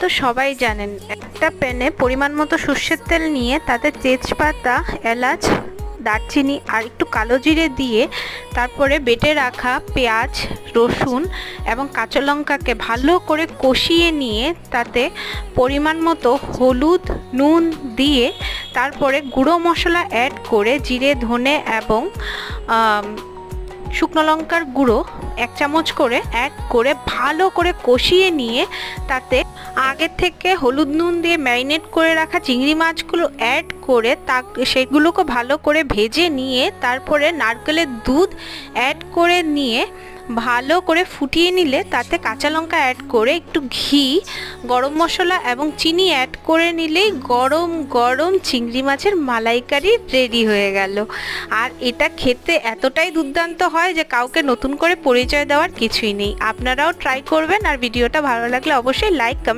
তো সবাই জানেন, একটা প্যানে পরিমাণ মতো সর্ষের তেল নিয়ে তাতে তেজপাতা, এলাচ, দারচিনি আর একটু কালো জিরে দিয়ে তারপরে বেটে রাখা পেঁয়াজ, রসুন এবং কাঁচা লঙ্কাকে ভালো করে কষিয়ে নিয়ে তাতে পরিমাণ মতো হলুদ, নুন দিয়ে তারপরে গুঁড়ো মশলা অ্যাড করে জিরে, ধনে এবং শুকনো লঙ্কার গুঁড়ো 1 চামচ করে অ্যাড করে ভালো করে কষিয়ে নিয়ে তাতে আগে থেকে হলুদ নুন দিয়ে ম্যারিনেট করে রাখা চিংড়ি মাছগুলো অ্যাড করে সেগুলোকে ভালো করে ভেজে নিয়ে তারপরে নারকেলের দুধ অ্যাড করে নিয়ে ভালো করে ফুটিয়ে নিলে তাতে কাঁচা লঙ্কা অ্যাড করে একটু ঘি, গরম মশলা এবং চিনি অ্যাড করে নিলেই গরম গরম চিংড়ি মাছের মালাইকারি রেডি হয়ে গেল। আর এটা খেতে এতটাই দুর্দান্ত হয় যে কাউকে নতুন করে পরিচয় দেওয়ার কিছুই নেই। আপনারাও ট্রাই করবেন, আর ভিডিওটা ভালো লাগলে অবশ্যই লাইক, কমেন্ট